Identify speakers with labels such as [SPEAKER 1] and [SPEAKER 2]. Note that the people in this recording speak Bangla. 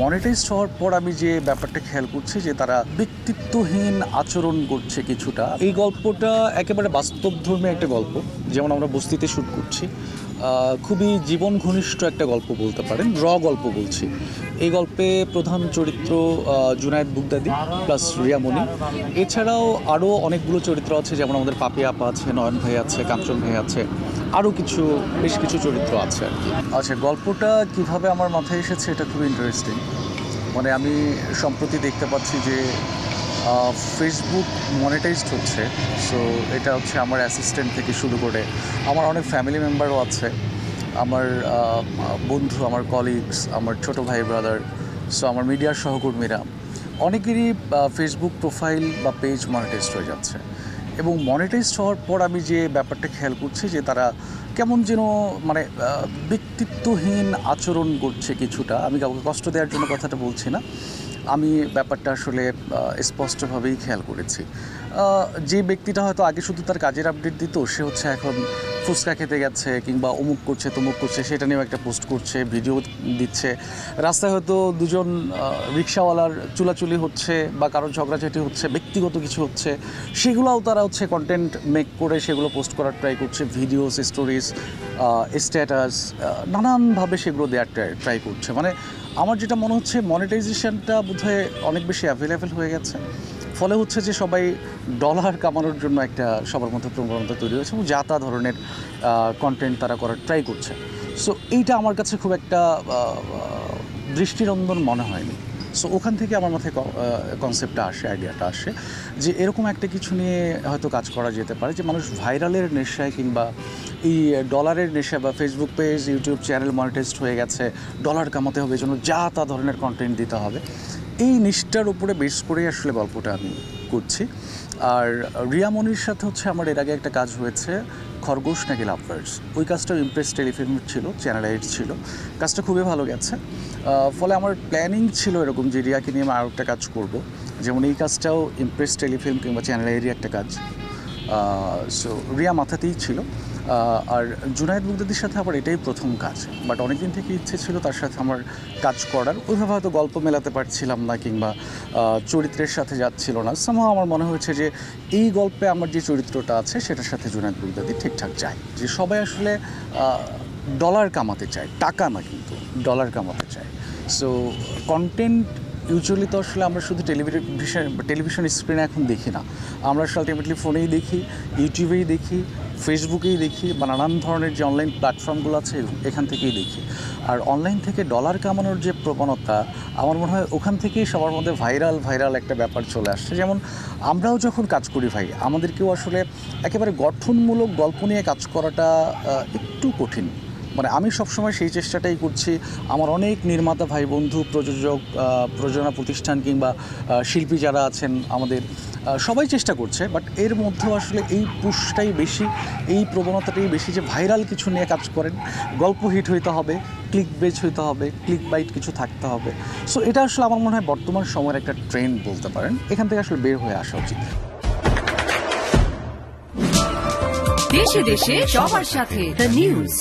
[SPEAKER 1] মনিটাইজড হওয়ার পর আমি যে ব্যাপারটা খেয়াল করছি যে তারা ব্যক্তিত্বহীন আচরণ করছে কিছুটা। এই গল্পটা একেবারে বাস্তবধর্মী একটা গল্প, যেমন আমরা বস্তিতে শ্যুট করছি। খুবই জীবন ঘনিষ্ঠ একটা গল্প বলতে পারেন, গল্প বলছি। এই গল্পে প্রধান চরিত্র জুনায়েদ বুগদাদি প্লাস রিয়ামণি। এছাড়াও আরও অনেকগুলো চরিত্র আছে, যেমন আমাদের পাপি আপা আছে, নয়ন ভাই আছে, কাঞ্চন ভাই আছে, আরও বেশ কিছু চরিত্র আছে আর কি। আচ্ছা, গল্পটা কিভাবে আমার মাথায় এসেছে এটা খুবই ইন্টারেস্টিং। মানে আমি সম্প্রতি দেখতে পাচ্ছি যে ফেসবুক মনিটাইজড হচ্ছে। সো এটা হচ্ছে আমার অ্যাসিস্ট্যান্ট থেকে শুরু করে আমার অনেক ফ্যামিলি মেম্বারও আছে, আমার বন্ধু, আমার কলিগস, আমার ছোটো ভাই ব্রাদার, সো আমার মিডিয়ার সহকর্মীরা, অনেকেরই ফেসবুক প্রোফাইল বা পেজ মনিটাইজড হয়ে যাচ্ছে। এবং মনিটাইজড হওয়ার পর আমি যে ব্যাপারটা খেয়াল করছি যে তারা কেমন যেন মানে ব্যক্তিত্বহীন আচরণ করছে কিছুটা। আমি কাউকে কষ্ট দেওয়ার জন্য কথাটা বলছি না, আমি ব্যাপারটা আসলে স্পষ্টভাবেই খেয়াল করেছি। যে ব্যক্তিটা হয়তো আগে শুধু তার কাজের আপডেট দিত, সে হচ্ছে এখন ফুচকা খেতে গেছে কিংবা অমুক করছে তমুক করছে, সেটা নিয়েও একটা পোস্ট করছে, ভিডিও দিচ্ছে। রাস্তায় হয়তো দুজন রিক্সাওয়ালার চুলাচুলি হচ্ছে বা কারোর ঝগড়াঝাটি হচ্ছে, ব্যক্তিগত কিছু হচ্ছে, সেগুলোও তারা হচ্ছে কন্টেন্ট মেক করে সেগুলো পোস্ট করার ট্রাই করছে। ভিডিওস, স্টোরিজ, স্ট্যাটাস, নানানভাবে সেগুলো দেওয়ার ট্রাই করছে। মানে আমার যেটা মনে হচ্ছে মনিটাইজেশনটা বোধহয় অনেক বেশি অ্যাভেলেবেল হয়ে গেছে। ফলে হচ্ছে যে সবাই ডলার কামানোর জন্য একটা সবার মধ্যে প্রবণতা তৈরি হয়েছে এবং যা তা ধরনের কন্টেন্ট তারা করার ট্রাই করছে। সো এইটা আমার কাছে খুব একটা দৃষ্টিনন্দন মনে হয়নি। সো ওখান থেকে আমার মাথায় কনসেপ্টটা আসে, আইডিয়াটা আসে যে এরকম একটা কিছু নিয়ে হয়তো কাজ করা যেতে পারে, যে মানুষ ভাইরালের নেশায় কিংবা এই ডলারের নেশা বা Facebook page, YouTube channel monetised হয়ে গেছে, ডলার কামাতে হবে, এজন্য যা তা ধরনের কন্টেন্ট দিতে হবে, এই নিষ্ঠার উপরে বেস করেই আসলে গল্পটা আমি করছি। আর রিয়ামণির সাথে হচ্ছে আমার এর আগে একটা কাজ হয়েছে, খরগোশ নাকি লাভার্স। ওই কাজটাও ইমপ্রেস টেলিফিল্মের ছিল, চ্যানেল 8 ছিল। কাজটা খুবই ভালো গেছে। ফলে আমার প্ল্যানিং ছিল এরকম যে রিয়াকে নিয়ে আমি আরও একটা কাজ করব, যেমন এই কাজটাও ইমপ্রেস টেলিফিল্ম কিংবা চ্যানেল 8-এরই একটা কাজ। সো রিয়া মাথাতেই ছিল। আর জুনায়েদ বুগদাদির সাথে আবার এটাই প্রথম কাজ, বাট অনেকদিন থেকে ইচ্ছে ছিল তার সাথে আমার কাজ করার। ওইভাবে হয়তো গল্প মেলাতে পারছিলাম না কিংবা চরিত্রের সাথে যাচ্ছিল না। সামহাও আমার মনে হয়েছে যে এই গল্পে আমার যে চরিত্রটা আছে সেটার সাথে জুনায়েদ বুগদাদি ঠিকঠাক যায়, যে সবাই আসলে ডলার কামাতে চায়, টাকা না কিন্তু ডলার কামাতে চায়। সো কন্টেন্ট ইউজুয়ালি তো আসলে আমরা শুধু টেলিভিশন স্ক্রিনে এখন দেখি না, আমরা আলটিমেটলি ফোনেই দেখি, ইউটিউবেই দেখি, ফেসবুকেই দেখি, বা নানান ধরনের যে অনলাইন প্ল্যাটফর্মগুলো আছে এখান থেকেই দেখি। আর অনলাইন থেকে ডলার কামানোর যে প্রবণতা, আমার মনে হয় ওখান থেকেই সবার মধ্যে ভাইরাল একটা ব্যাপার চলে আসছে। যেমন আমরাও যখন কাজ করি ভাই, আমাদেরকেও আসলে একেবারে গঠনমূলক গল্প নিয়ে কাজ করাটা একটু কঠিন। মানে আমি সবসময় সেই চেষ্টাটাই করছি। আমার অনেক নির্মাতা ভাই বন্ধু, প্রযোজক, প্রযোজনা প্রতিষ্ঠান কিংবা শিল্পী যারা আছেন আমাদের, সবাই চেষ্টা করছে, বাট এর মধ্যেও আসলে এই পুশটাই বেশি, এই প্রবণতাটাই বেশি যে ভাইরাল কিছু নিয়ে কাজ করেন, গল্প হিট হইতে হবে, ক্লিক বেজ হইতে হবে, ক্লিক বাইট কিছু থাকতে হবে। সো এটা আসলে আমার মনে হয় বর্তমান সময়ের একটা ট্রেন্ড বলতে পারেন, এখান থেকে আসলে বের হয়ে আসা উচিত।
[SPEAKER 2] দেশে দেশে সবার সাথে দ্য নিউজ।